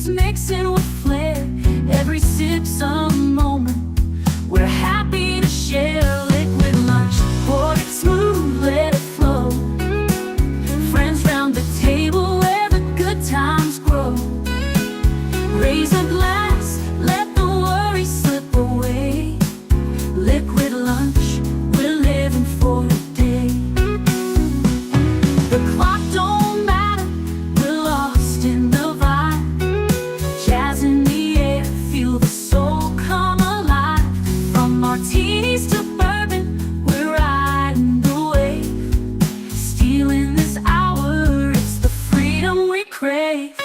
mixing with flair. Every sip's a moment we're happy to share. Liquid lunch, pour it smooth, let it flow. Friends round the table where the good times grow. Raise a glass, let the worries slip away. Liquid lunch, we're living for today. The clock don't matter, we're lost in the vibe. Jazz in the air, feel the soul come alive. From martinis to bourbon, we're riding the wave. Stealing this hour, it's the freedom we crave.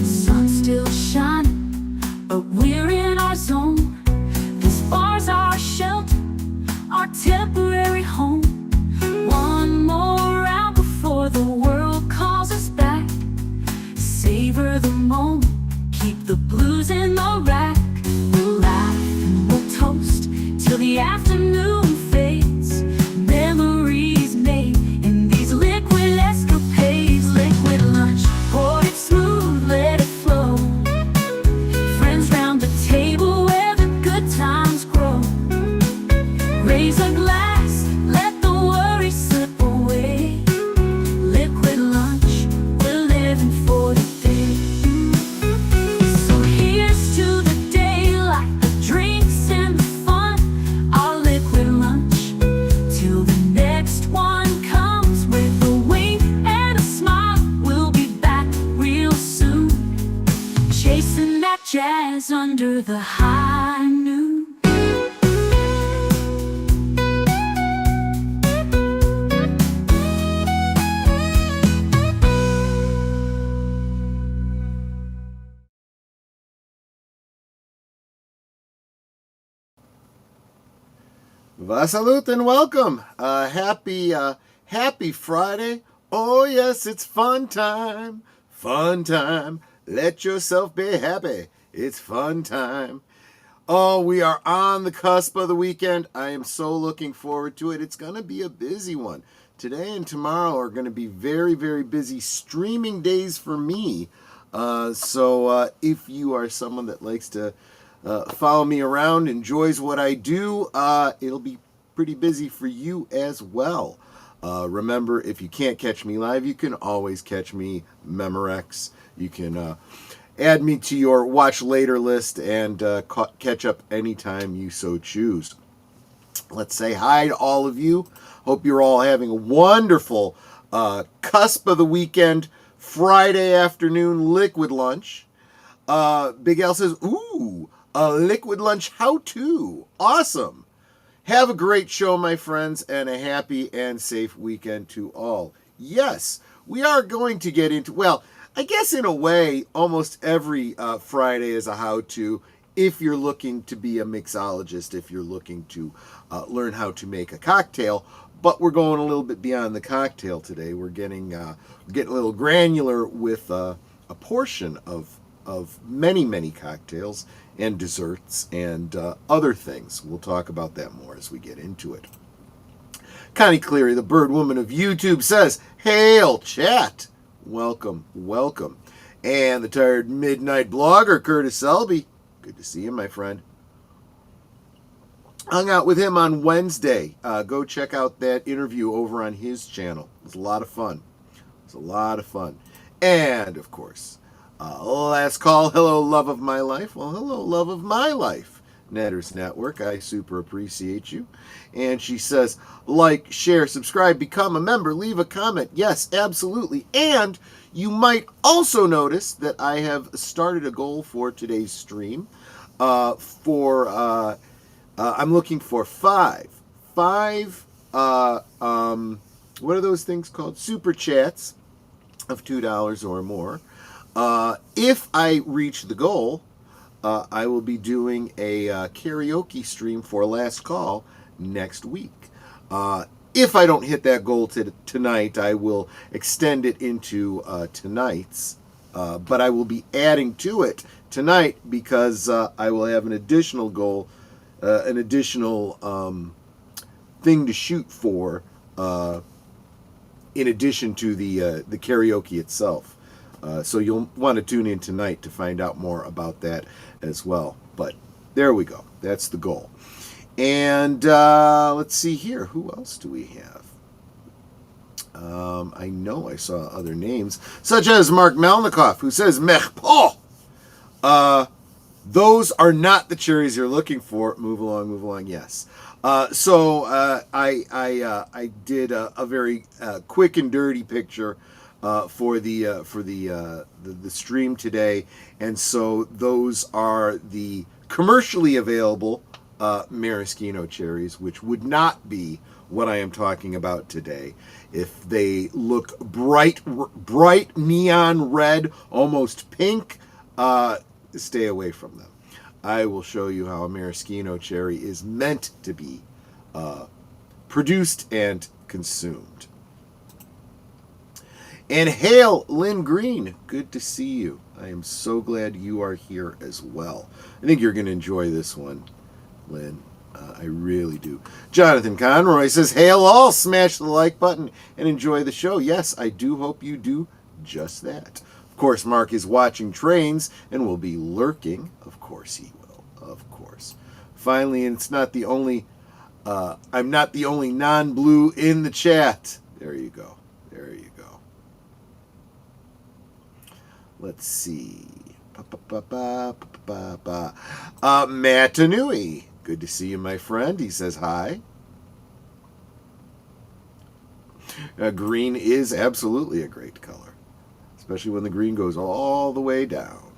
Sun's still shining, but we're in our zone. This bar's our shelter, our temporary home. One more round before the world calls us back. Savor the moment, keep the blues in the rack. We'll laugh and we'll toast till the afternoon fades. Memories made in these liquid escapades. Liquid lunch, pour it smooth, let it flow. Friends round the table where the good times grow. Raise a glass, let the worries slip away. Liquid lunch, we're living for today. So here's to the daylight, the drinks and the fun. Our liquid lunch, till the next one comes. With a wink and a smile, we'll be back real soon. Chasing that jazz under the high noon. Vasalut and welcome. Happy Friday. Oh yes, it's fun time. Fun time. Let yourself be happy. It's fun time. Oh, we are on the cusp of the weekend. I am so looking forward to it. It's going to be a busy one. Today and tomorrow are going to be very, very busy streaming days for me. So if you are someone that likes to follow me around, enjoys what I do, it'll be pretty busy for you as well. Remember, if you can't catch me live, you can always catch me Memorex. You can add me to your watch later list and catch up anytime you so choose. Let's say hi to all of you. Hope you're all having a wonderful cusp of the weekend, Friday afternoon liquid lunch. Big Al says, ooh, a liquid lunch how-to. Awesome. Have a great show, my friends, and a happy and safe weekend to all. Yes, we are going to get into, well, I guess in a way, almost every Friday is a how-to if you're looking to be a mixologist, if you're looking to learn how to make a cocktail. But we're going a little bit beyond the cocktail today. We're getting a little granular with a portion of many, many cocktails and desserts and other things. We'll talk about that more as we get into it. Connie Cleary, the bird woman of YouTube, says, hail, chat. Welcome, welcome. And the tired midnight blogger, Curtis Selby. Good to see you, my friend. Hung out with him on Wednesday. Go check out that interview over on his channel. It was a lot of fun. And, of course, last call, hello, love of my life. Well, hello, love of my life. Netters Network, I super appreciate you. And she says, like, share, subscribe, become a member, leave a comment. Yes, absolutely. And you might also notice that I have started a goal for today's stream. I'm looking for five, what are those things called? Super chats of $2 or more. If I reach the goal, I will be doing a karaoke stream for Last Call next week. If I don't hit that goal tonight, I will extend it into tonight's. But I will be adding to it tonight because I will have an additional goal, an additional thing to shoot for, in addition to the karaoke itself. So you'll want to tune in tonight to find out more about that as well. But there we go. That's the goal. And let's see here. Who else do we have? I know I saw other names, such as Mark Melnikoff, who says, Mech po! Those are not the cherries you're looking for. Move along, yes. So I did a very quick and dirty picture for the stream today, and so those are the commercially available maraschino cherries, which would not be what I am talking about today. If they look bright neon red, almost pink, stay away from them. I will show you how a maraschino cherry is meant to be produced and consumed. And hail, Lynn Green. Good to see you. I am so glad you are here as well. I think you're going to enjoy this one, Lynn. I really do. Jonathan Conroy says, hail all, smash the like button and enjoy the show. Yes, I do hope you do just that. Of course, Mark is watching trains and will be lurking. Of course he will. Of course. Finally, and it's not the only, I'm not the only non-blue in the chat. There you go. There you go. Let's see. Matt Anui. Good to see you, my friend. He says hi. Green is absolutely a great color, especially when the green goes all the way down.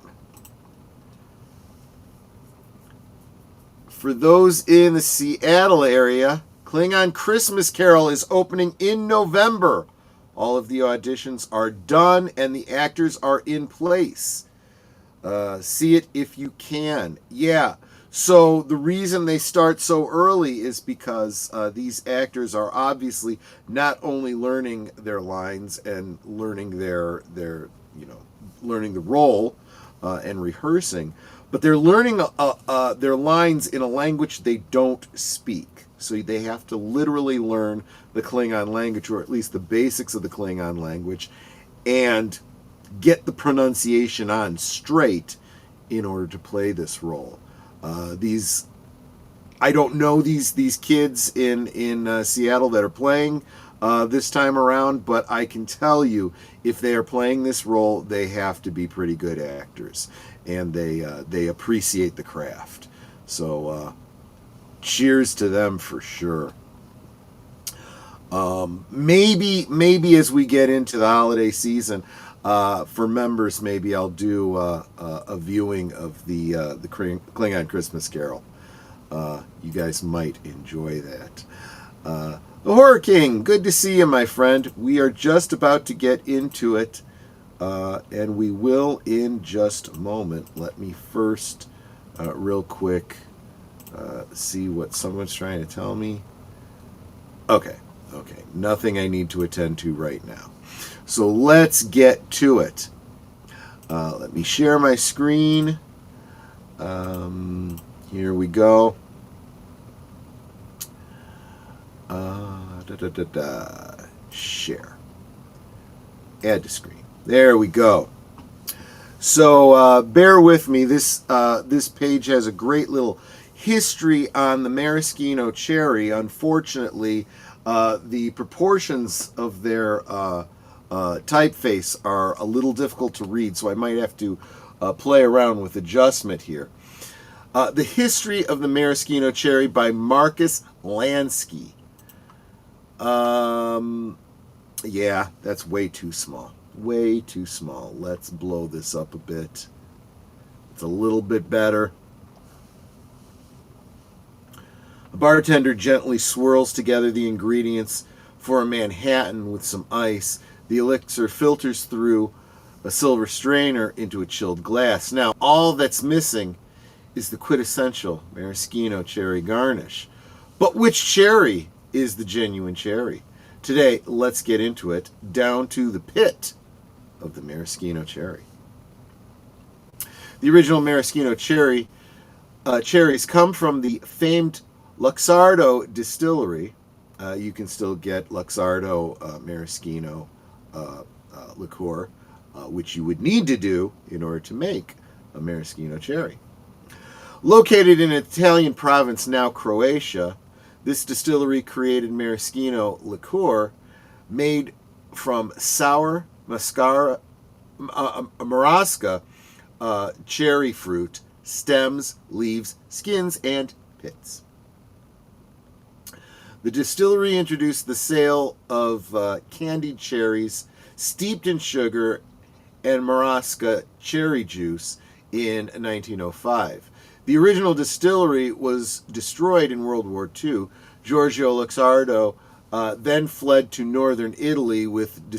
For those in the Seattle area, Klingon Christmas Carol is opening in November. All of the auditions are done and the actors are in place. See it if you can. Yeah. So the reason they start so early is because these actors are obviously not only learning their lines and learning their learning the role and rehearsing, but they're learning their lines in a language they don't speak. So they have to literally learn the Klingon language, or at least the basics of the Klingon language, and get the pronunciation on straight in order to play this role. I don't know these kids in Seattle that are playing this time around, but I can tell you, if they are playing this role, they have to be pretty good actors, and they appreciate the craft. So cheers to them for sure. Maybe as we get into the holiday season, for members, maybe I'll do a viewing of the Klingon Christmas Carol. You guys might enjoy that. The Horror King, good to see you, my friend. We are just about to get into it, and we will in just a moment. Let me first, real quick, see what someone's trying to tell me. Okay, nothing I need to attend to right now. So let's get to it. Let me share my screen. Here we go. Share. Add to screen. There we go. So bear with me. This page has a great little history on the maraschino cherry. Unfortunately, the proportions of their typeface are a little difficult to read, so I might have to play around with adjustment here. The History of the Maraschino Cherry by Marcus Lansky. Yeah, that's way too small. Way too small. Let's blow this up a bit. It's a little bit better. A bartender gently swirls together the ingredients for a Manhattan with some ice. The elixir filters through a silver strainer into a chilled glass. Now, all that's missing is the quintessential maraschino cherry garnish. But which cherry is the genuine cherry? Today, let's get into it, down to the pit of the maraschino cherry. The original maraschino cherries come from the famed Luxardo distillery you can still get Luxardo Maraschino liqueur, which you would need to do in order to make a maraschino cherry. Located in an Italian province, now Croatia, this distillery created maraschino liqueur made from sour Marasca cherry fruit, stems, leaves, skins, and pits. The distillery introduced the sale of candied cherries steeped in sugar and Marasca cherry juice in 1905. The original distillery was destroyed in World War II. Giorgio Luxardo then fled to northern Italy with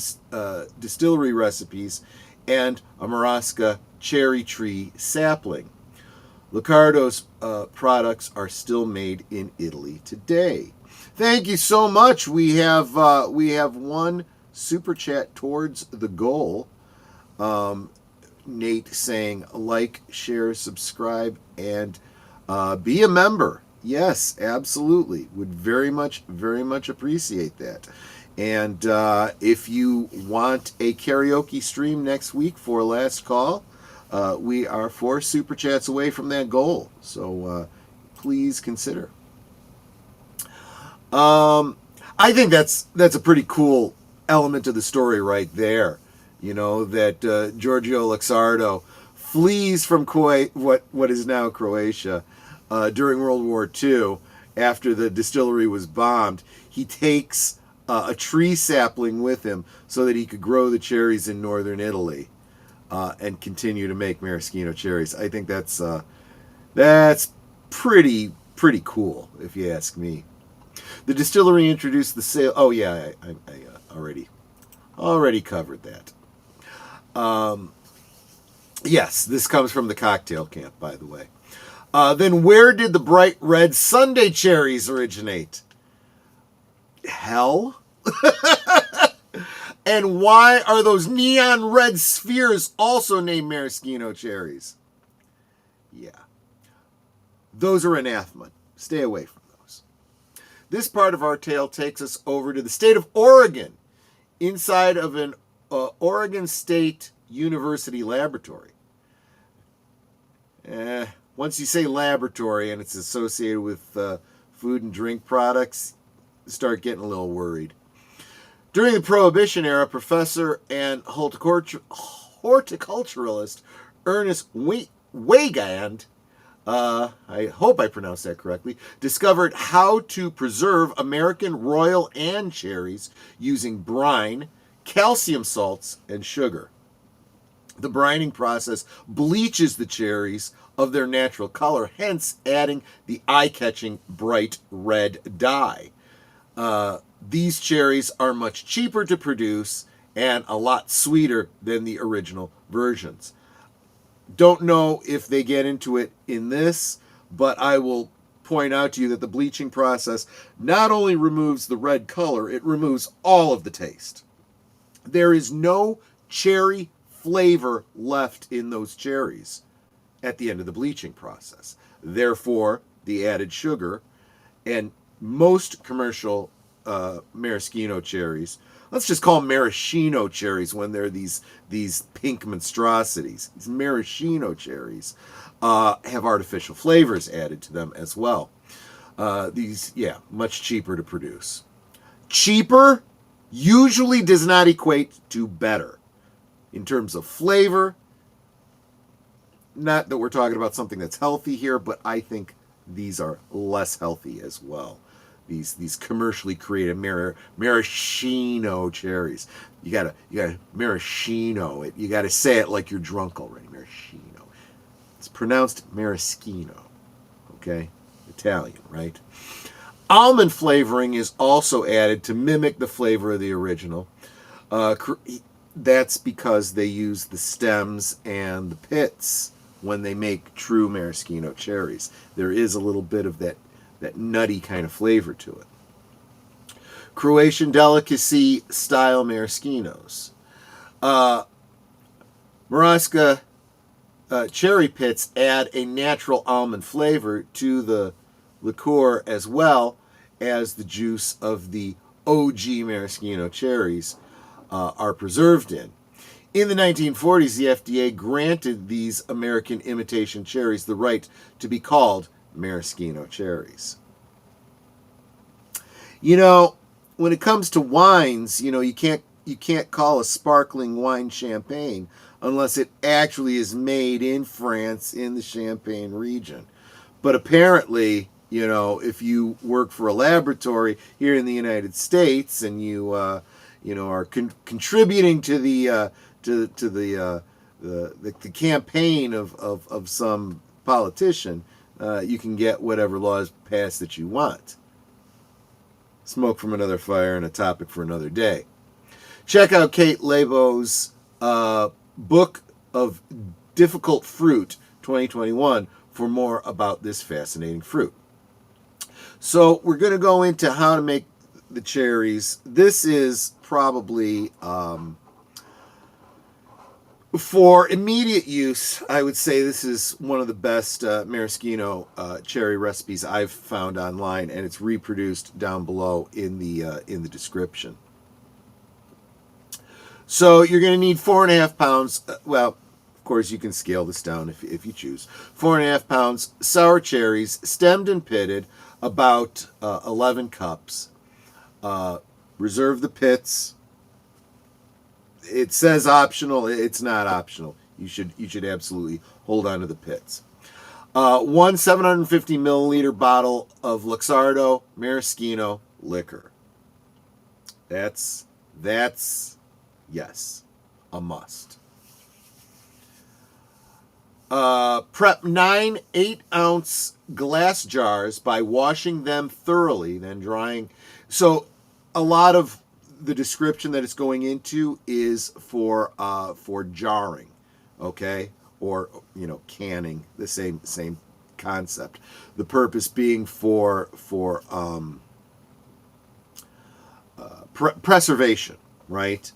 distillery recipes and a Marasca cherry tree sapling. Luxardo's products are still made in Italy today. Thank you so much. We have one super chat towards the goal. Nate saying like, share, subscribe, and be a member. Yes, absolutely. Would very much appreciate that. And if you want a karaoke stream next week for Last Call, we are 4 super chats away from that goal. So please consider. I think that's a pretty cool element of the story right there. You know, that Giorgio Luxardo flees from what is now Croatia during World War II after the distillery was bombed. He takes a tree sapling with him so that he could grow the cherries in northern Italy and continue to make maraschino cherries. I think that's pretty cool, if you ask me. The distillery introduced the sale. Oh yeah, I already covered that. Yes, this comes from the cocktail camp, by the way. Then where did the bright red Sunday cherries originate? Hell? And why are those neon red spheres also named maraschino cherries? Yeah. Those are anathema. Stay away from those. This part of our tale takes us over to the state of Oregon, inside of an Oregon State University laboratory. Once you say laboratory and it's associated with food and drink products, start getting a little worried. During the Prohibition era, professor and horticulturalist Ernest Weigand, I hope I pronounced that correctly, discovered how to preserve American Royal Anne cherries using brine, calcium salts, and sugar. The brining process bleaches the cherries of their natural color, hence adding the eye-catching bright red dye. These cherries are much cheaper to produce and a lot sweeter than the original versions. Don't know if they get into it in this, but I will point out to you that the bleaching process not only removes the red color, it removes all of the taste. There is no cherry flavor left in those cherries at the end of the bleaching process. Therefore, the added sugar and most commercial maraschino cherries, let's just call them maraschino cherries when they're these pink monstrosities. These maraschino cherries have artificial flavors added to them as well. Much cheaper to produce. Cheaper usually does not equate to better in terms of flavor. Not that we're talking about something that's healthy here, but I think these are less healthy as well. These commercially created maraschino cherries. You gotta maraschino it. You gotta say it like you're drunk already. Maraschino. It's pronounced maraschino. Okay, Italian, right? Almond flavoring is also added to mimic the flavor of the original. That's because they use the stems and the pits when they make true maraschino cherries. There is a little bit of that nutty kind of flavor to it. Croatian delicacy style maraschinos. Marasca cherry pits add a natural almond flavor to the liqueur as well, as the juice of the OG maraschino cherries are preserved in. In the 1940s, the FDA granted these American imitation cherries the right to be called maraschino cherries. You know, when it comes to wines, you can't call a sparkling wine champagne unless it actually is made in France in the Champagne region. But apparently, if you work for a laboratory here in the United States and you are contributing to the campaign of some politician, you can get whatever laws passed that you want. Smoke from another fire and a topic for another day. Check out Kate Lebo's book of Difficult Fruit 2021 for more about this fascinating fruit. So we're going to go into how to make the cherries. This is probably for immediate use, I would say this is one of the best maraschino cherry recipes I've found online, and it's reproduced down below in the description. So you're going to need 4.5 pounds. Well, of course you can scale this down if you choose. 4.5 pounds sour cherries, stemmed and pitted, about 11 cups. Reserve the pits. It says optional. It's not optional. You should absolutely hold on to the pits. 1 750 milliliter bottle of Luxardo maraschino liquor. That's yes, a must. Prep 9 8-ounce glass jars by washing them thoroughly, then drying. So a lot of the description that it's going into is for jarring, okay, or canning, the same concept. The purpose being for preservation, right?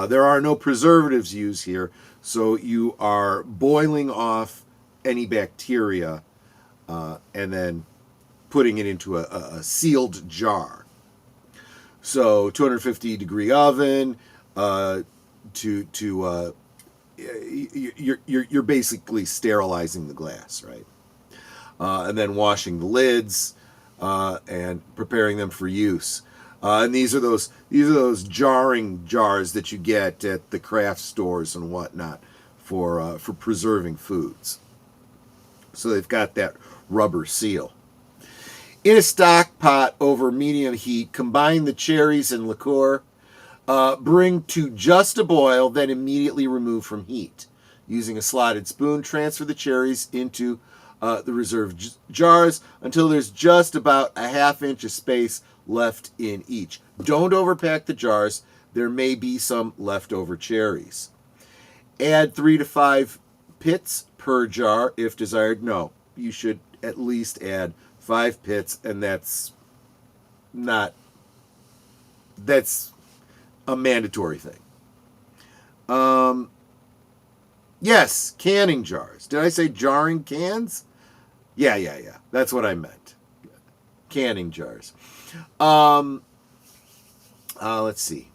There are no preservatives used here, so you are boiling off any bacteria and then putting it into a sealed jar. So 250 degree oven. You're basically sterilizing the glass, right? And then washing the lids and preparing them for use. And these are those jarring jars that you get at the craft stores and whatnot for preserving foods. So they've got that rubber seal. In a stock pot over medium heat, combine the cherries and liqueur. Bring to just a boil, then immediately remove from heat. Using a slotted spoon, transfer the cherries into the reserved jars until there's just about a ½ inch of space left in each. Don't overpack the jars. There may be some leftover cherries. Add 3 to 5 pits per jar if desired. No, you should at least add 5 pits, and that's a mandatory thing. Yes, canning jars. Did I say jarring cans? Yeah. That's what I meant. Canning jars. Let's see.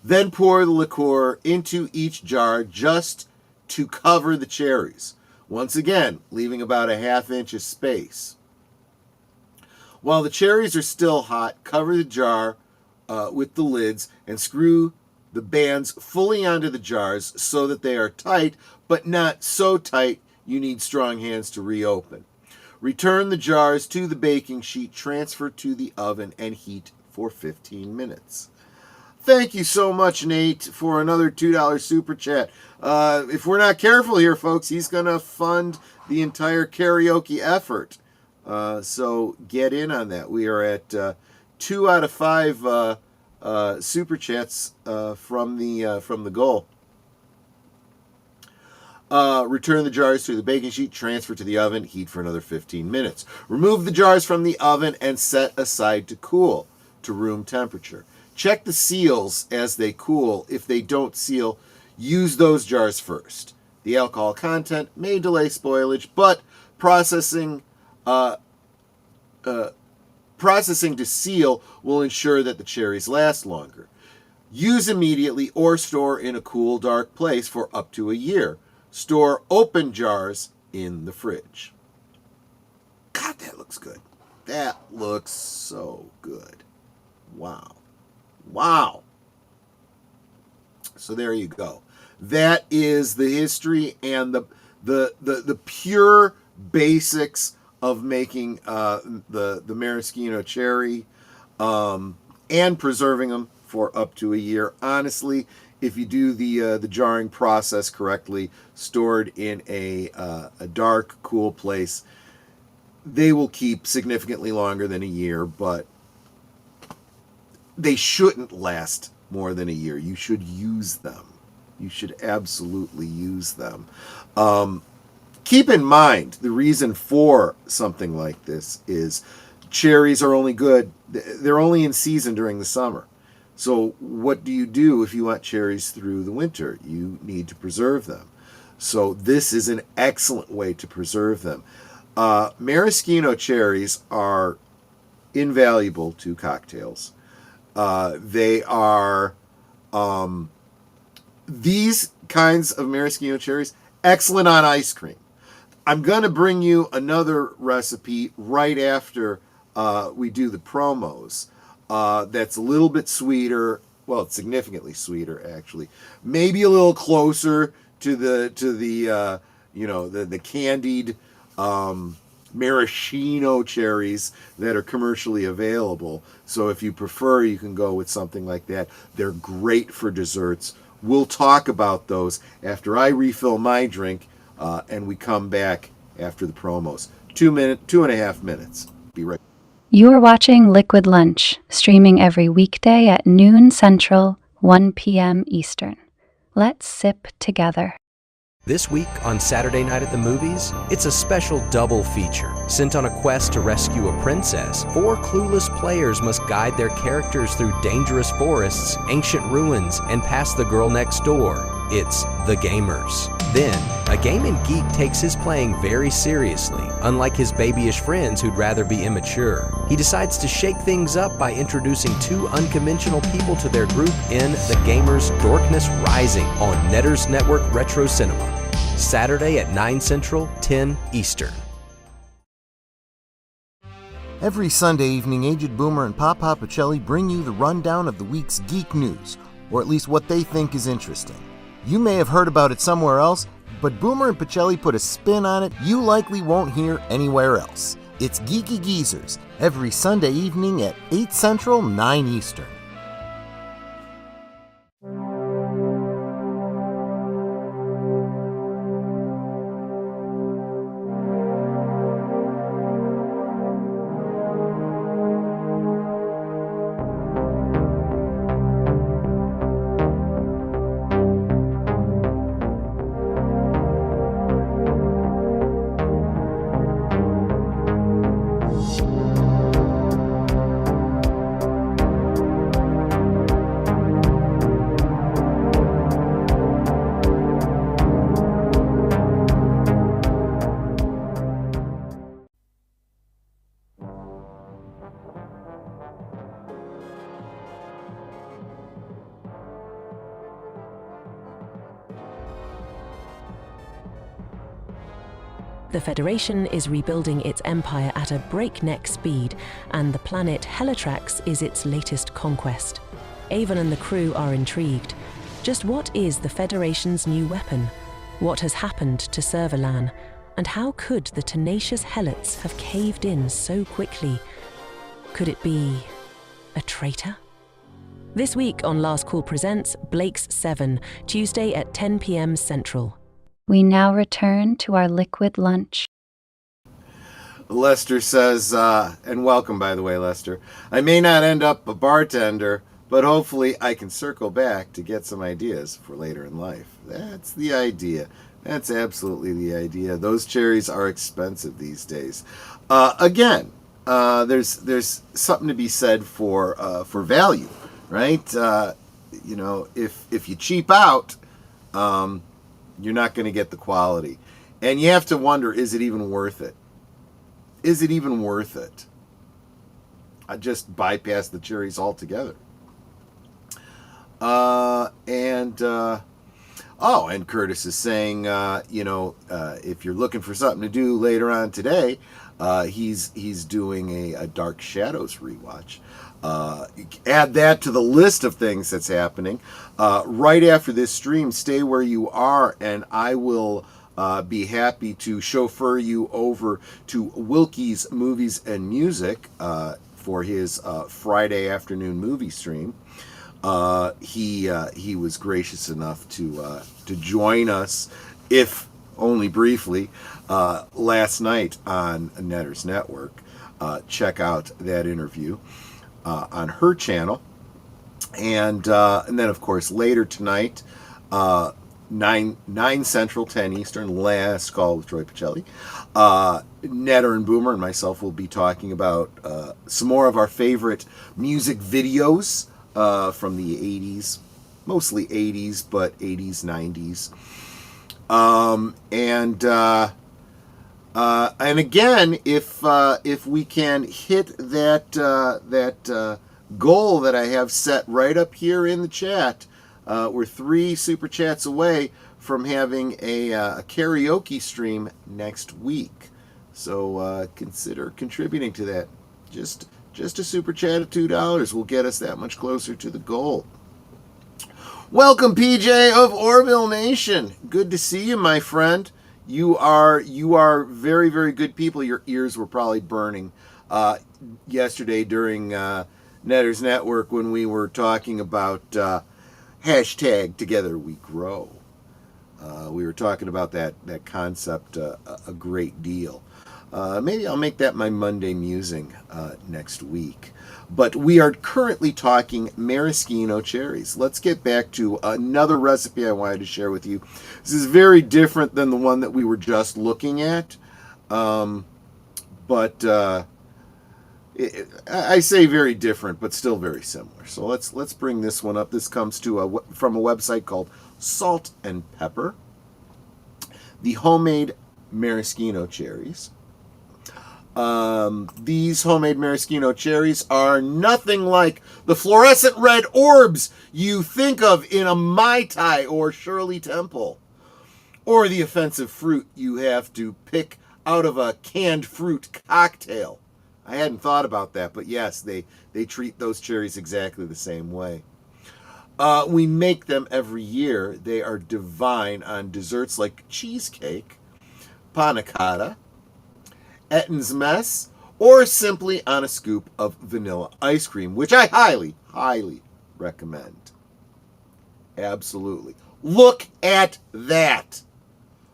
Then pour the liqueur into each jar just to cover the cherries. Once again, leaving about a ½ inch of space. While the cherries are still hot, cover the jar with the lids and screw the bands fully onto the jars so that they are tight, but not so tight you need strong hands to reopen. Return the jars to the baking sheet, transfer to the oven, and heat for 15 minutes. Thank you so much, Nate, for another $2 super chat. If we're not careful here, folks, he's going to fund the entire karaoke effort. So get in on that. We are at 2 out of 5 super chats from the goal. Return the jars to the baking sheet, transfer to the oven, heat for another 15 minutes. Remove the jars from the oven and set aside to cool to room temperature. Check the seals as they cool. If they don't seal, use those jars first. The alcohol content may delay spoilage, but processing Processing to seal will ensure that the cherries last longer. Use immediately or store in a cool, dark place for up to a year. Store open jars in the fridge. God, that looks good. That looks so good. Wow. Wow. So there you go. That is the history and the pure basics of making the maraschino cherry and preserving them for up to a year. Honestly, if you do the jarring process correctly, stored in a dark, cool place, they will keep significantly longer than a year, but they shouldn't last more than a year. You should use them. You should absolutely use them. Keep in mind, the reason for something like this is cherries are only good, they're only in season during the summer. So what do you do if you want cherries through the winter? You need to preserve them. So this is an excellent way to preserve them. Maraschino cherries are invaluable to cocktails. They are, these kinds of maraschino cherries, excellent on ice cream. I'm going to bring you another recipe right after we do the promos. That's a little bit sweeter. Well, it's significantly sweeter, actually. Maybe a little closer to the candied maraschino cherries that are commercially available. So if you prefer, you can go with something like that. They're great for desserts. We'll talk about those after I refill my drink and we come back after the promos. 2.5 minutes. Be right. You're watching Liquid Lunch, streaming every weekday at noon Central, 1 p.m. Eastern. Let's sip together. This week on Saturday Night at the Movies, it's a special double feature. Sent on a quest to rescue a princess, 4 clueless players must guide their characters through dangerous forests, ancient ruins, and past the girl next door. It's The Gamers. Then, a gaming geek takes his playing very seriously, unlike his babyish friends who'd rather be immature. He decides to shake things up by introducing 2 unconventional people to their group in The Gamers Dorkness Rising on Netters Network Retro Cinema. Saturday at 9 Central, 10 Eastern. Every Sunday evening, Aged Boomer and Papa Pacelli bring you the rundown of the week's geek news, or at least what they think is interesting. You may have heard about it somewhere else, but Boomer and Pacelli put a spin on it you likely won't hear anywhere else. It's Geeky Geezers, every Sunday evening at 8 Central, 9 Eastern. The Federation is rebuilding its empire at a breakneck speed, and the planet Helitrax is its latest conquest. Avon and the crew are intrigued. Just what is the Federation's new weapon? What has happened to Servalan? And how could the tenacious Helots have caved in so quickly? Could it be a traitor? This week on Last Call Presents Blake's 7, Tuesday at 10 p.m. Central. We now return to our liquid lunch. Lester says, and welcome, by the way, Lester. I may not end up a bartender, but hopefully I can circle back to get some ideas for later in life. That's the idea. That's absolutely the idea. Those cherries are expensive these days. Again, there's something to be said for value, right? If you cheap out, you're not going to get the quality. And you have to wonder, is it even worth it? is it even worth it? I just bypass the cherries altogether. And Curtis is saying, if you're looking for something to do later on today, he's doing a Dark Shadows rewatch. Add that to the list of things that's happening. Right after this stream, stay where you are, and I will be happy to chauffeur you over to Wilkie's Movies and Music for his Friday afternoon movie stream. He was gracious enough to join us, if only briefly, last night on Netter's Network. Check out that interview on her channel, and then of course later tonight, 9 Central, 10 Eastern, Last Call with Troy Pacelli. Netter and Boomer and myself will be talking about some more of our favorite music videos from the 80s, mostly 80s, but 80s, 90s. And again, if we can hit that goal that I have set right up here in the chat, we're 3 super chats away from having a karaoke stream next week. So consider contributing to that. Just a super chat of $2 will get us that much closer to the goal. Welcome, PJ of Orville Nation. Good to see you, my friend. You are very, very good people. Your ears were probably burning yesterday during Netter's Network when we were talking about hashtag Together We Grow. We were talking about that concept a great deal. Maybe I'll make that my Monday musing next week. But we are currently talking maraschino cherries. Let's get back to another recipe I wanted to share with you. This is very different than the one that we were just looking at. I say very different, but still very similar. So let's bring this one up. This comes to from a website called Salt and Pepper. The homemade maraschino cherries. These homemade maraschino cherries are nothing like the fluorescent red orbs you think of in a Mai Tai or Shirley Temple, or the offensive fruit you have to pick out of a canned fruit cocktail. I hadn't thought about that, but yes, they treat those cherries exactly the same way. We make them every year. They are divine on desserts like cheesecake, panna cotta, Etton's Mess, or simply on a scoop of vanilla ice cream, which I highly, highly recommend. Absolutely. Look at that.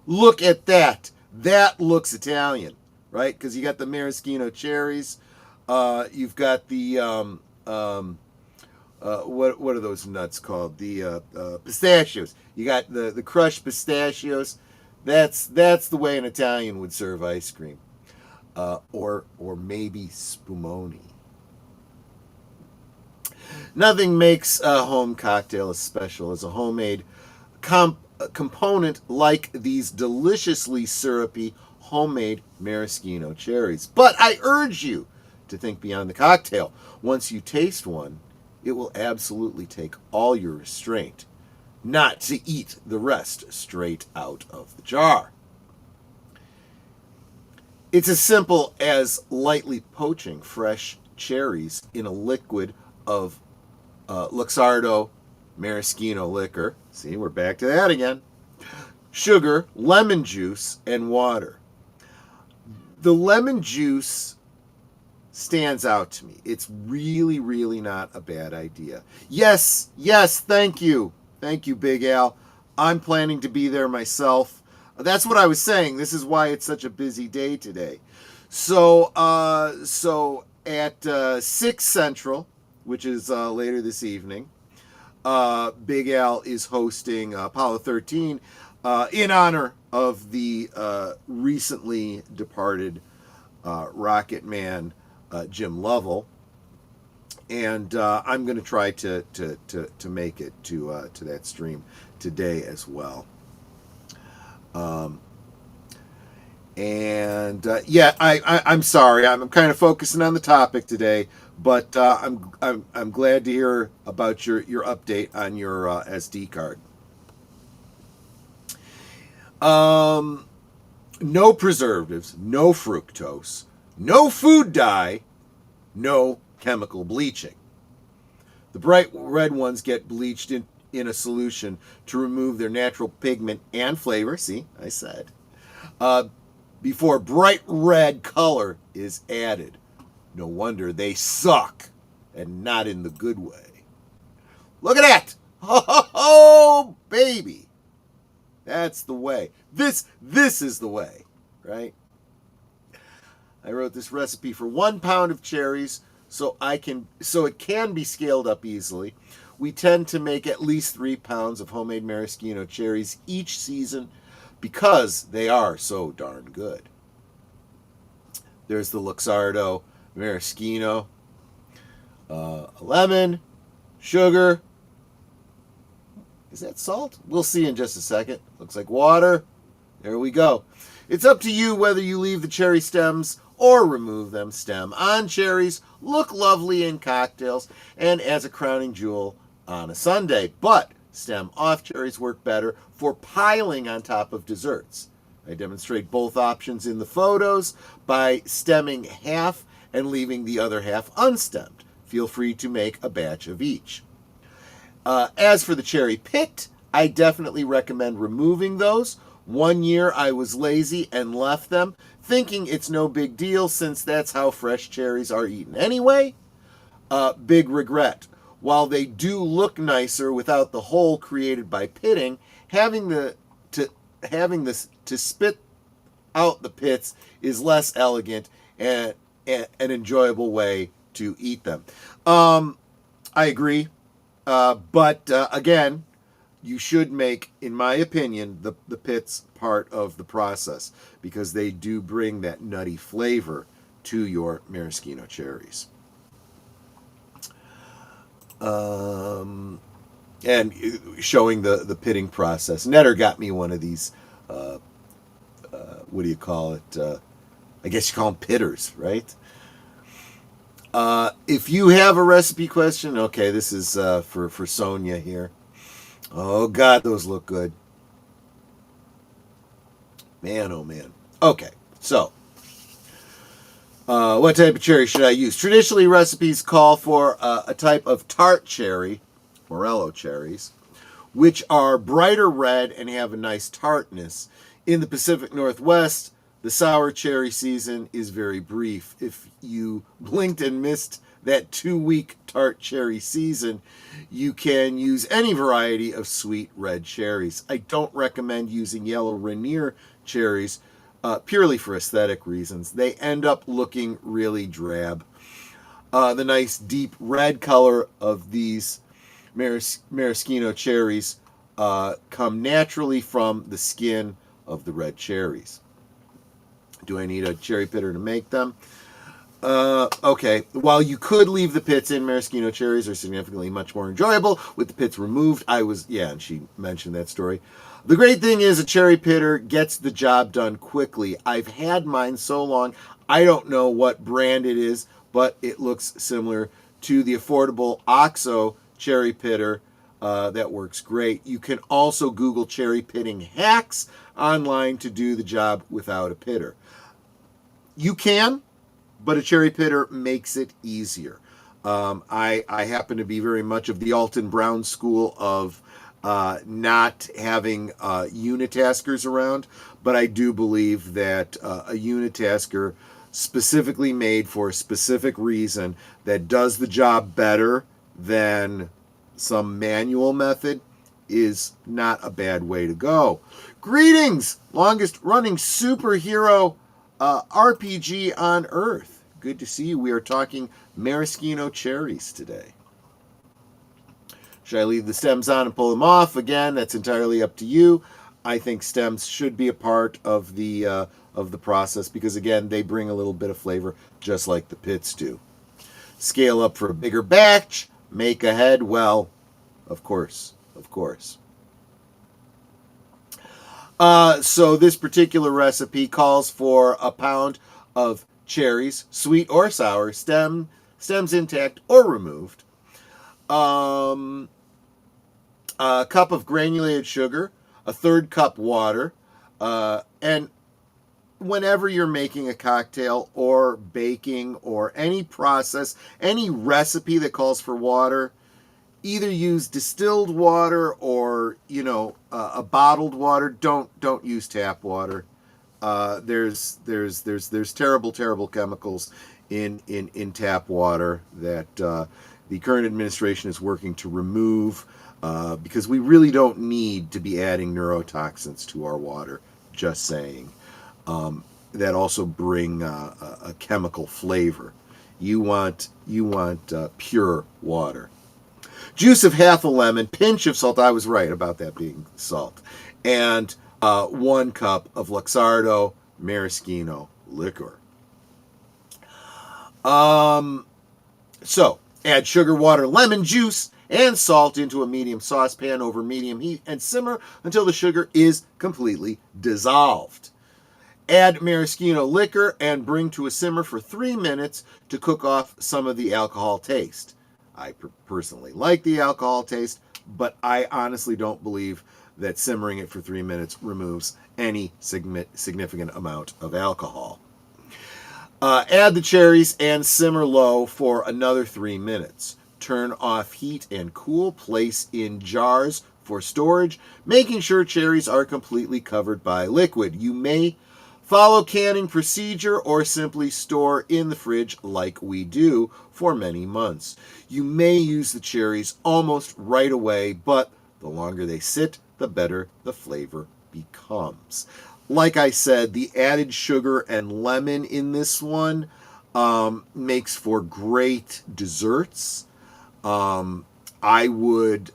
Look at that. That looks Italian, right? Because you got the maraschino cherries. You've got the, what are those nuts called? The pistachios. You got the crushed pistachios. That's the way an Italian would serve ice cream. Or maybe spumoni. Nothing makes a home cocktail as special as a homemade component like these deliciously syrupy homemade maraschino cherries. But I urge you to think beyond the cocktail. Once you taste one, it will absolutely take all your restraint not to eat the rest straight out of the jar. It's as simple as lightly poaching fresh cherries in a liquid of Luxardo maraschino liquor. See, we're back to that again. Sugar, lemon juice, and water. The lemon juice stands out to me. It's really, really not a bad idea. Yes, thank you. Thank you, Big Al. I'm planning to be there myself. That's what I was saying. This is why it's such a busy day today. So at 6 Central, which is later this evening, Big Al is hosting Apollo 13 in honor of the recently departed Rocket Man Jim Lovell, and I'm going to try to make it to that stream today as well. And I'm sorry, I'm kind of focusing on the topic today, but I'm glad to hear about your update on your SD card. No preservatives, no fructose, no food dye, no chemical bleaching. The bright red ones get bleached in a solution to remove their natural pigment and flavor. See, I said. Before bright red color is added. No wonder they suck, and not in the good way. Look at that! Oh, baby! That's the way. This is the way, right? I wrote this recipe for 1 pound of cherries so it can be scaled up easily. We tend to make at least 3 pounds of homemade maraschino cherries each season because they are so darn good. There's the Luxardo maraschino, lemon, sugar. Is that salt? We'll see in just a second. Looks like water. There we go. It's up to you whether you leave the cherry stems or remove them. Stem-on cherries look lovely in cocktails and as a crowning jewel on a sundae, but stem-off cherries work better for piling on top of desserts. I demonstrate both options in the photos by stemming half and leaving the other half unstemmed. Feel free to make a batch of each. As for the cherry pit, I definitely recommend removing those. 1 year I was lazy and left them, thinking it's no big deal since that's how fresh cherries are eaten anyway. Big regret. While they do look nicer without the hole created by pitting, having this to spit out the pits is less elegant and an enjoyable way to eat them. I agree. But again, you should make, in my opinion, the pits part of the process because they do bring that nutty flavor to your maraschino cherries. And showing the pitting process. Netter got me one of these, what do you call it? I guess you call them pitters, right? If you have a recipe question, okay, this is for Sonia here. Oh, God, those look good. Man, oh, man. Okay, so what type of cherry should I use? Traditionally, recipes call for a type of tart cherry, Morello cherries, which are brighter red and have a nice tartness. In the Pacific Northwest, the sour cherry season is very brief. If you blinked and missed that 2-week tart cherry season, you can use any variety of sweet red cherries. I don't recommend using yellow Rainier cherries purely for aesthetic reasons. They end up looking really drab. The nice deep red color of these maraschino cherries come naturally from the skin of the red cherries. Do I need a cherry pitter to make them? Okay, while you could leave the pits in, maraschino cherries are significantly much more enjoyable with the pits removed. And she mentioned that story. The great thing is a cherry pitter gets the job done quickly. I've had mine so long, I don't know what brand it is, but it looks similar to the affordable OXO cherry pitter that works great. You can also Google cherry pitting hacks online to do the job without a pitter. You can, but a cherry pitter makes it easier. I happen to be very much of the Alton Brown school of not having unitaskers around, but I do believe that a unitasker specifically made for a specific reason that does the job better than some manual method is not a bad way to go. Greetings, longest running superhero RPG on Earth. Good to see you. We are talking maraschino cherries today. Should I leave the stems on and pull them off? Again, that's entirely up to you. I think stems should be a part of the process because, again, they bring a little bit of flavor just like the pits do. Scale up for a bigger batch. Make ahead. Well, of course. So this particular recipe calls for a pound of cherries, sweet or sour, stems intact or removed, a cup of granulated sugar, a third cup water, and whenever you're making a cocktail or baking or any process, any recipe that calls for water, either use distilled water or a bottled water. Don't use tap water. There's terrible chemicals in tap water that the current administration is working to remove, because we really don't need to be adding neurotoxins to our water. Just saying. That also bring a chemical flavor. You want pure water. Juice of half a lemon, pinch of salt. I was right about that being salt. And 1 cup of Luxardo Maraschino liqueur. So, add sugar, water, lemon juice, and salt into a medium saucepan over medium heat and simmer until the sugar is completely dissolved. Add maraschino liquor and bring to a simmer for 3 minutes to cook off some of the alcohol taste. I personally like the alcohol taste, but I honestly don't believe that simmering it for 3 minutes removes any significant amount of alcohol. Add the cherries and simmer low for another 3 minutes. Turn off heat and cool. Place in jars for storage, making sure cherries are completely covered by liquid. You may follow canning procedure or simply store in the fridge like we do for many months. You may use the cherries almost right away, but the longer they sit, the better the flavor becomes. Like I said, the added sugar and lemon in this one makes for great desserts. I would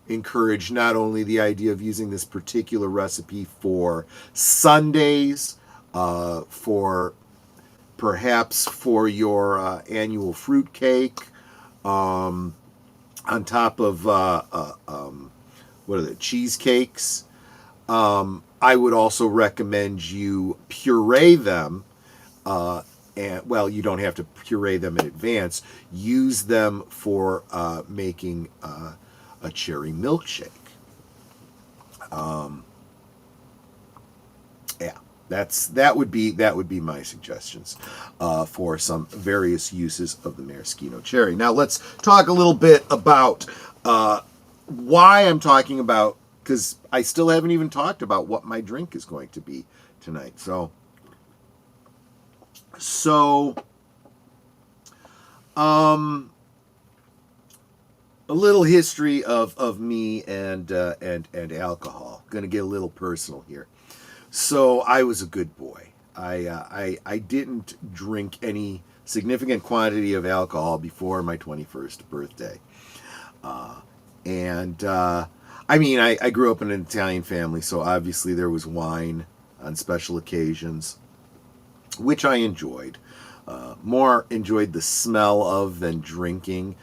encourage not only the idea of using this particular recipe for sundaes, perhaps for your annual fruit cake, on top of what are the cheesecakes. I would also recommend you puree them. And well, you don't have to puree them in advance. Use them for making a cherry milkshake. Yeah, that would be my suggestions for some various uses of the maraschino cherry. Now let's talk a little bit about why I'm talking about, because I still haven't even talked about what my drink is going to be tonight. So a little history of me and alcohol. Going to get a little personal here. So I was a good boy. I didn't drink any significant quantity of alcohol before my 21st birthday. I mean, I grew up in an Italian family, so obviously there was wine on special occasions, which I enjoyed. More enjoyed the smell of than drinking.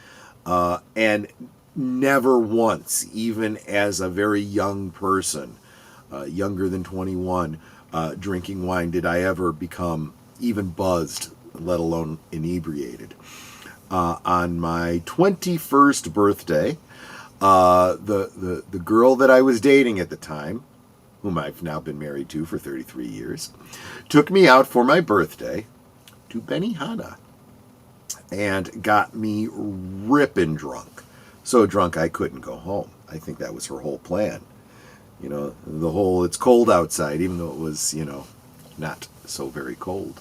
And never once, even as a very young person, younger than 21, drinking wine, did I ever become even buzzed, let alone inebriated. On my 21st birthday, the girl that I was dating at the time, whom I've now been married to for 33 years, took me out for my birthday to Benihana and got me ripping drunk. So drunk I couldn't go home. I think that was her whole plan. You know, the whole it's cold outside, even though it was, not so very cold.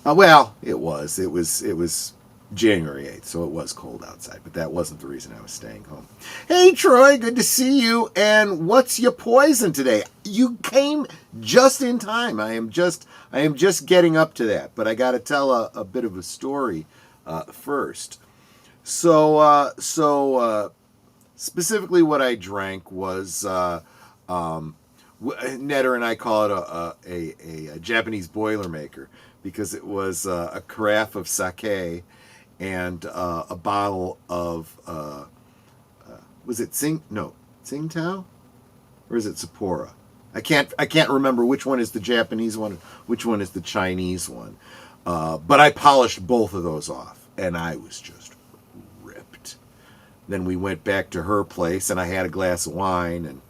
Well, it was January 8th, so it was cold outside, but that wasn't the reason I was staying home. Hey, Troy, good to see you. And what's your poison today? You came just in time. I am just getting up to that, but I got to tell a bit of a story first. So specifically what I drank was, Netter and I call it a Japanese Boilermaker, because it was a carafe of sake and a bottle of, was it Tsingtao? Or is it Sapporo? I can't remember which one is the Japanese one, which one is the Chinese one. But I polished both of those off, and I was just ripped. Then we went back to her place, and I had a glass of wine, and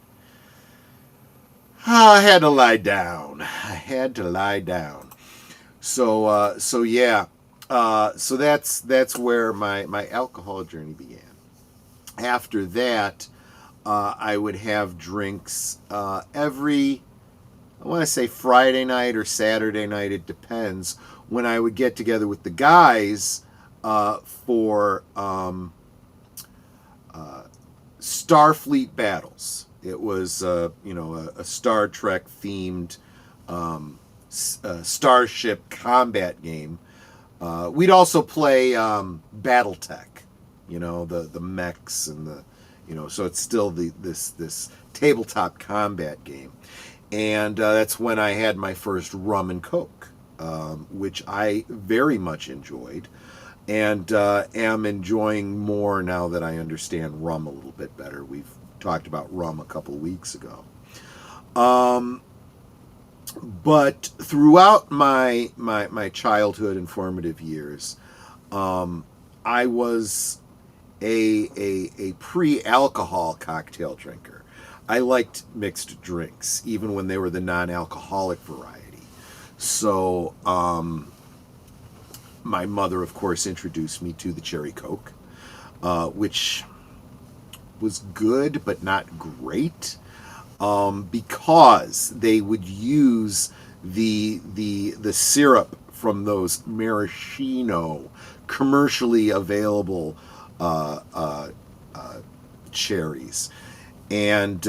I had to lie down. So yeah. So that's where my alcohol journey began. After that, I would have drinks every, I want to say Friday night or Saturday night, it depends, when I would get together with the guys for Starfleet battles. It was, a Star Trek themed starship combat game. We'd also play BattleTech, the mechs and the, so it's still this tabletop combat game. And that's when I had my first rum and coke, which I very much enjoyed, and am enjoying more now that I understand rum a little bit better. We've talked about rum a couple of weeks ago. But throughout my childhood and formative years, I was a pre-alcohol cocktail drinker. I liked mixed drinks, even when they were the non-alcoholic variety. So my mother, of course, introduced me to the cherry Coke, which was good but not great, because they would use the syrup from those Maraschino commercially available cherries. And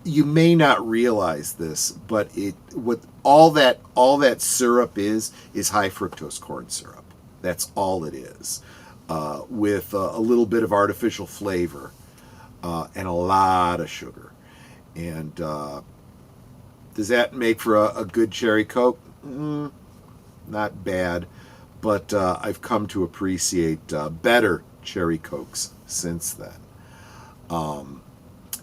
you may not realize this, but what all that syrup is high fructose corn syrup. That's all it is, with a little bit of artificial flavor and a lot of sugar. And does that make for a good cherry Coke? Not bad, but I've come to appreciate better cherry Cokes since then.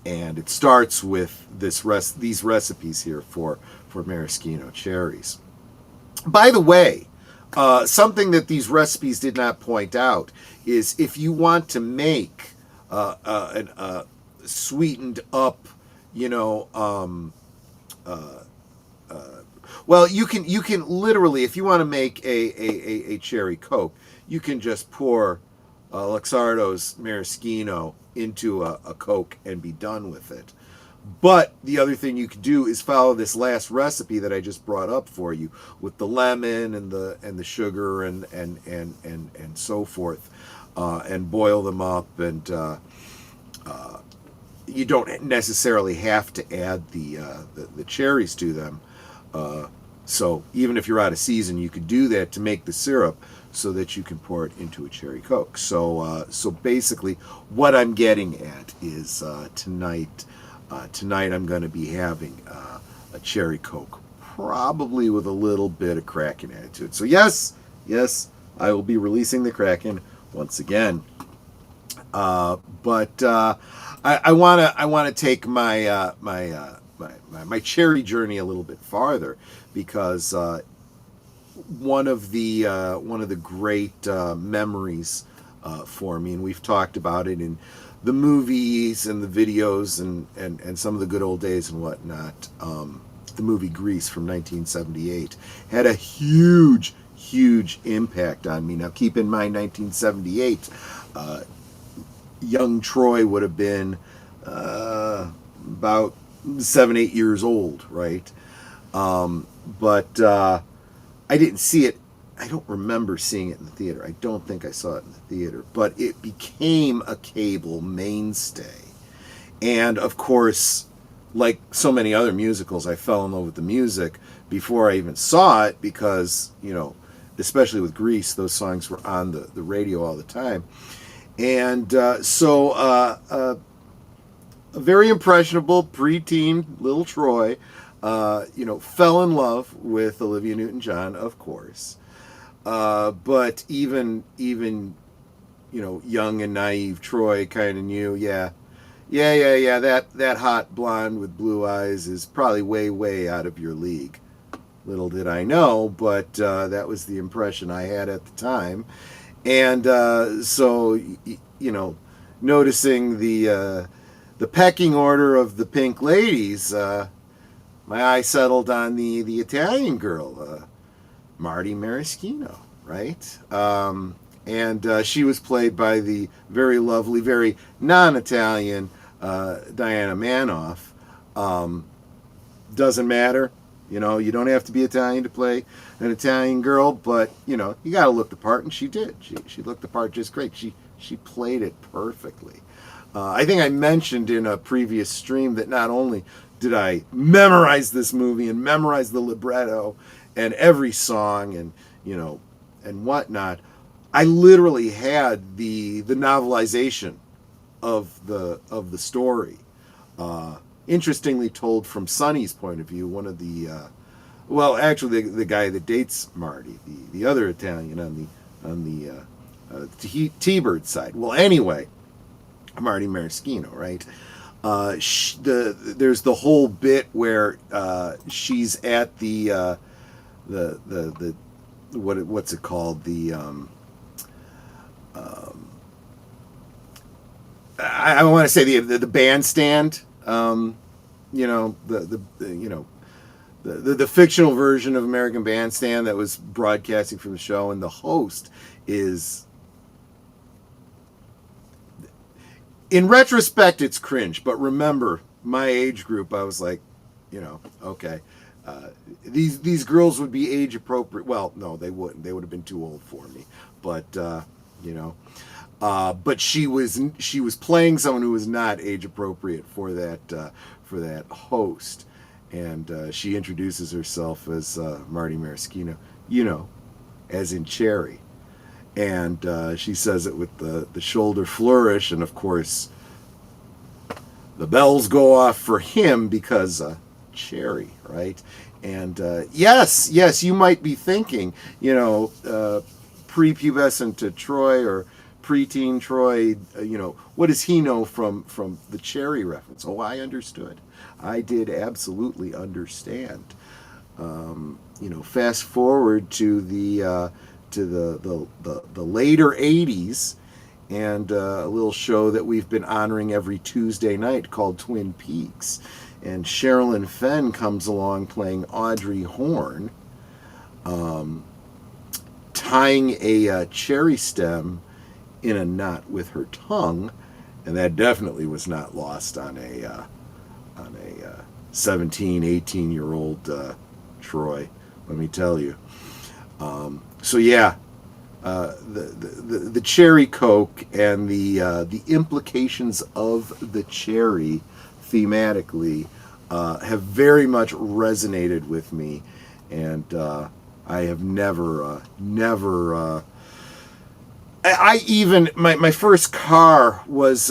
And it starts with these recipes here for maraschino cherries. By the way, something that these recipes did not point out is if you want to make a sweetened up, well, you can literally, if you want to make a cherry Coke, you can just pour Luxardo's maraschino into a Coke and be done with it. But the other thing you could do is follow this last recipe that I just brought up for you, with the lemon and the sugar and so forth, and boil them up. And you don't necessarily have to add the cherries to them. So even if you're out of season, you could do that to make the syrup so that you can pour it into a cherry Coke. So basically, what I'm getting at is tonight I'm going to be having a cherry Coke, probably with a little bit of Kraken added to it. So yes, I will be releasing the Kraken once again. But I want to take my my cherry journey a little bit farther, because one of the great memories for me, and we've talked about it in the movies and the videos and some of the good old days and whatnot. The movie Grease from 1978 had a huge impact on me. Now keep in mind, 1978, young Troy would have been about 7-8 years old, right? But I didn't see it. I don't remember seeing it in the theater. I don't think I saw it in the theater, but it became a cable mainstay. And of course, like so many other musicals, I fell in love with the music before I even saw it, because, especially with Grease, those songs were on the radio all the time. And so a very impressionable preteen little Troy, fell in love with Olivia Newton-John, of course. But even young and naive Troy kind of knew, Yeah. That hot blonde with blue eyes is probably way out of your league. Little did I know, but that was the impression I had at the time. And so, noticing the pecking order of the pink ladies, my eye settled on the Italian girl, Marty Maraschino, right? And she was played by the very lovely, very non-Italian Diana Manoff. Doesn't matter. You don't have to be Italian to play an Italian girl, but, you got to look the part, and she did. She looked the part just great. She played it perfectly. I think I mentioned in a previous stream that not only did I memorize this movie and memorize the libretto and every song and, and whatnot, I literally had the novelization of the story. Interestingly told from Sonny's point of view, one of the the guy that dates Marty, the other Italian on the T-Bird side. Well, anyway, Marty Maraschino, right? There's the whole bit where she's at the what's it called, I want to say the bandstand. The fictional version of American Bandstand that was broadcasting from the show, and the host is, in retrospect, it's cringe, but remember my age group, I was like, okay, these girls would be age appropriate. Well, no, they wouldn't. They would have been too old for me. But but she was playing someone who was not age appropriate for that host, and she introduces herself as Marty Maraschino, as in Cherry, and she says it with the shoulder flourish, and of course the bells go off for him because Cherry, right? And yes, you might be thinking, prepubescent Troy or preteen Troy, what does he know from the Cherry reference? Oh, I understood. I did absolutely understand. Fast forward to the later '80s, and a little show that we've been honoring every Tuesday night called Twin Peaks, and Sherilyn Fenn comes along playing Audrey Horne, tying a cherry stem in a knot with her tongue, and that definitely was not lost on a 17, 18-year-old Troy, let me tell you. So yeah, the cherry Coke and the implications of the cherry thematically have very much resonated with me, and I have never I even, my first car was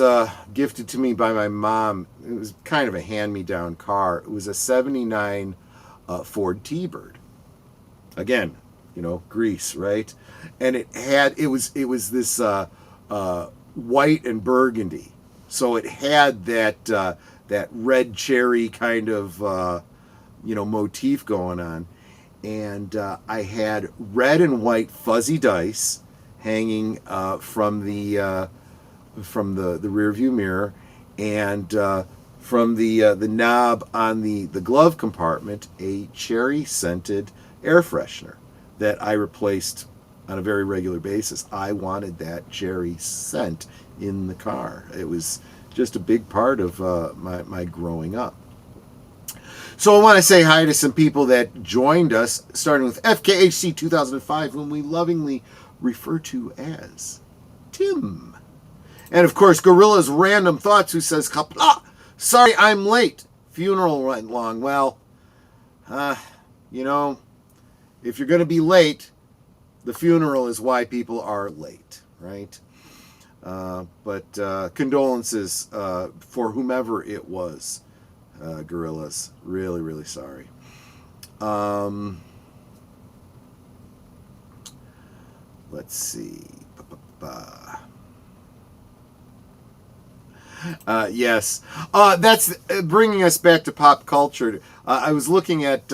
gifted to me by my mom. It was kind of a hand-me-down car. It was a 79 Ford T-Bird. Again, Grease, right? And it was this white and burgundy. So it had that red cherry kind of, motif going on. And I had red and white fuzzy dice hanging from the rear view mirror, and from the knob on the glove compartment, a cherry scented air freshener that I replaced on a very regular basis. I wanted that cherry scent in the car. It was just a big part of my growing up. So I want to say hi to some people that joined us, starting with FKHC 2005, whom we lovingly refer to as Tim. And of course, Gorilla's Random Thoughts, who says, Kapla! Sorry I'm late. Funeral went long. Well, if you're going to be late, the funeral is why people are late, right? But condolences for whomever it was, Gorillas. Really, really sorry. Let's see. Yes. That's bringing us back to pop culture. I was looking at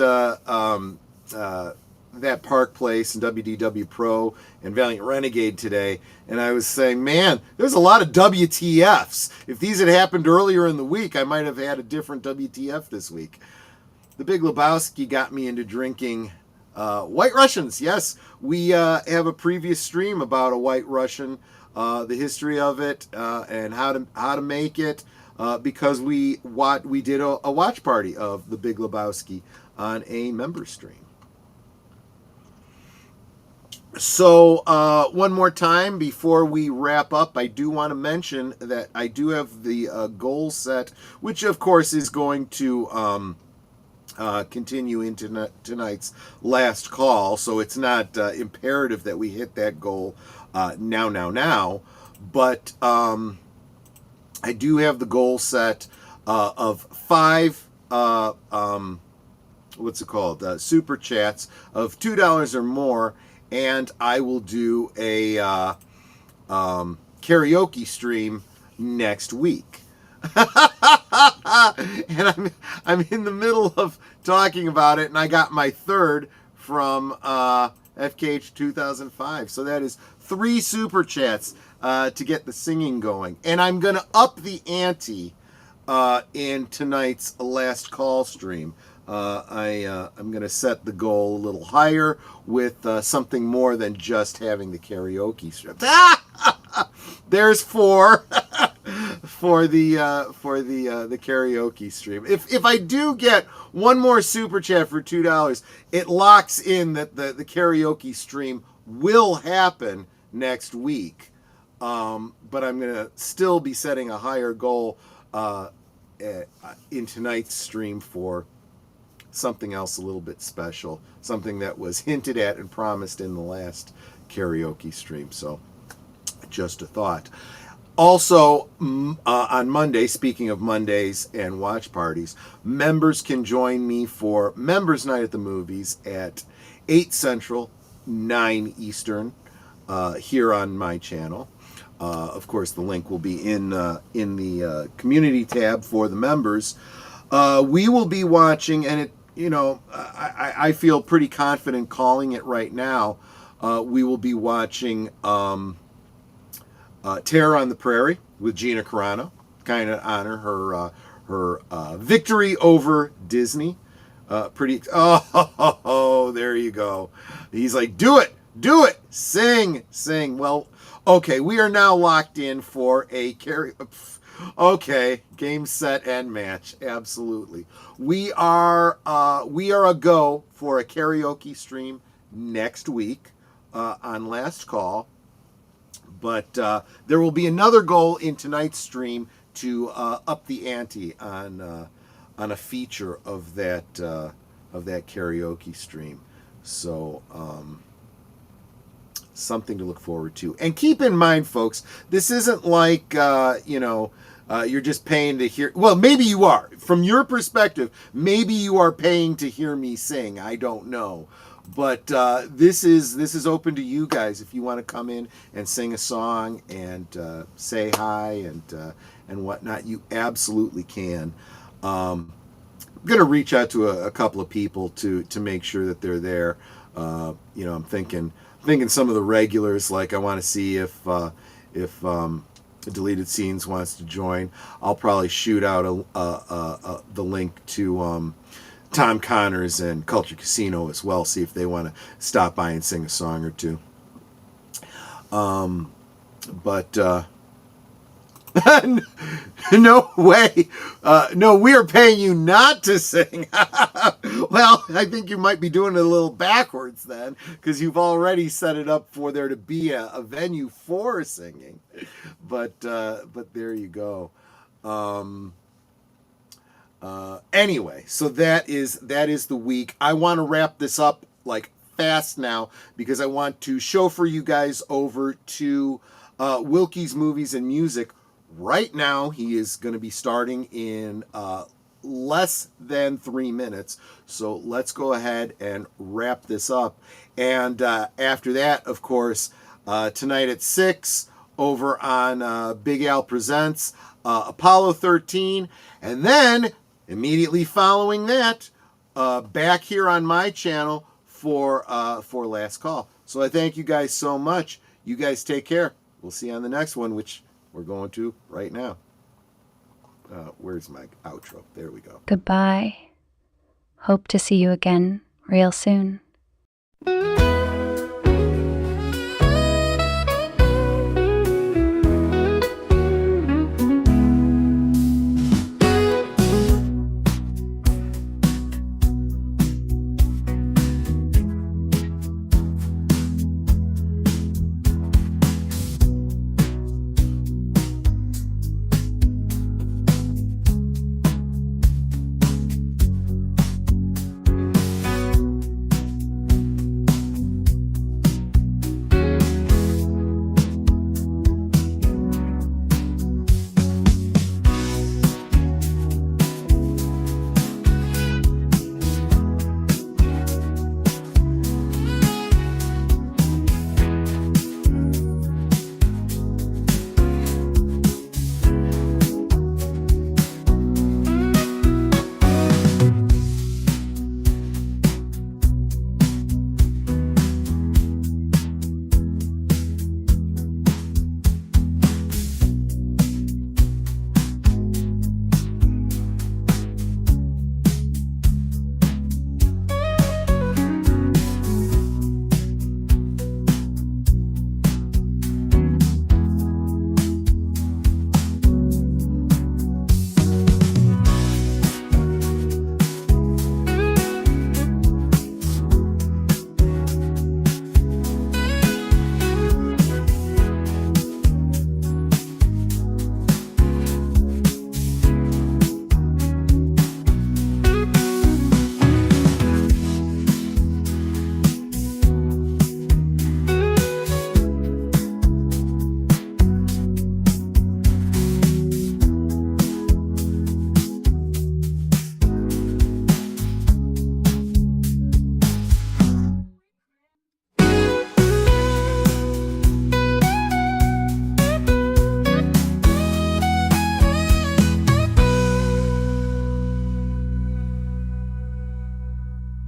that Park Place and WDW Pro and Valiant Renegade today, and I was saying, man, there's a lot of WTFs. If these had happened earlier in the week, I might have had a different WTF this week. The Big Lebowski got me into drinking White Russians. Yes, we have a previous stream about a White Russian, the history of it, and how to make it, because we did a watch party of The Big Lebowski on a member stream. So one more time before we wrap up, I do want to mention that I do have the goal set, which of course is going to continue into tonight's last call. So it's not imperative that we hit that goal now. But I do have the goal set of 5 what's it called? Super chats of $2 or more. And I will do a karaoke stream next week. And I'm in the middle of talking about it, and I got my third from FKH 2005. So that is 3 super chats to get the singing going. And I'm going to up the ante in tonight's last call stream. I'm going to set the goal a little higher with something more than just having the karaoke stream. There's 4 for the karaoke stream. If I do get one more super chat for $2, it locks in that the karaoke stream will happen next week. But I'm going to still be setting a higher goal in tonight's stream for something else a little bit special, something that was hinted at and promised in the last karaoke stream. So just a thought. Also, on Monday, speaking of Mondays and watch parties, members can join me for Members Night at the Movies at 8 Central, 9 Eastern, here on my channel. Of course, the link will be in the community tab for the members. We will be watching, and I feel pretty confident calling it right now. We will be watching Terror on the Prairie with Gina Carano, kind of honor her victory over Disney. Oh, there you go. He's like, do it, sing. Well, okay, we are now locked in for a okay, game, set, and match. Absolutely. We are a go for a karaoke stream next week on Last Call. But there will be another goal in tonight's stream to up the ante on a feature of that karaoke stream. So something to look forward to. And keep in mind, folks, this isn't like you're just paying to hear. Well, maybe you are. From your perspective, maybe you are paying to hear me sing. I don't know. But this is open to you guys. If you want to come in and sing a song and say hi and whatnot, you absolutely can. I'm gonna reach out to a couple of people to make sure that they're there. I'm thinking some of the regulars. Like, I want to see if Deleted Scenes wants to join. I'll probably shoot out the link to Tom Connors and Culture Casino as well, see if they want to stop by and sing a song or two. But no way. No, we are paying you not to sing. Well, I think you might be doing it a little backwards then, because you've already set it up for there to be a venue for singing. But there you go. Anyway, so that is the week. I want to wrap this up like fast now, because I want to show for you guys over to Wilkie's Movies and Music. Right now, he is going to be starting in less than 3 minutes. So let's go ahead and wrap this up. And after that, of course, tonight at 6, over on Big Al Presents Apollo 13. And then, immediately following that, back here on my channel for Last Call. So I thank you guys so much. You guys take care. We'll see you on the next one, which we're going to right now. Where's my outro? There we go. Goodbye. Hope to see you again real soon.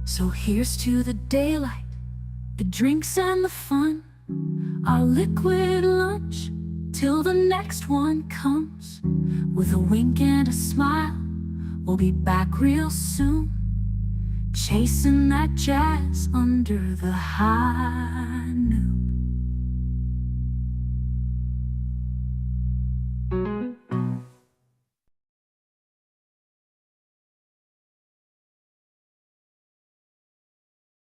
So here's to the daylight, the drinks and the fun, our liquid lunch, till the next one comes. With a wink and a smile, we'll be back real soon, chasing that jazz under the high noon.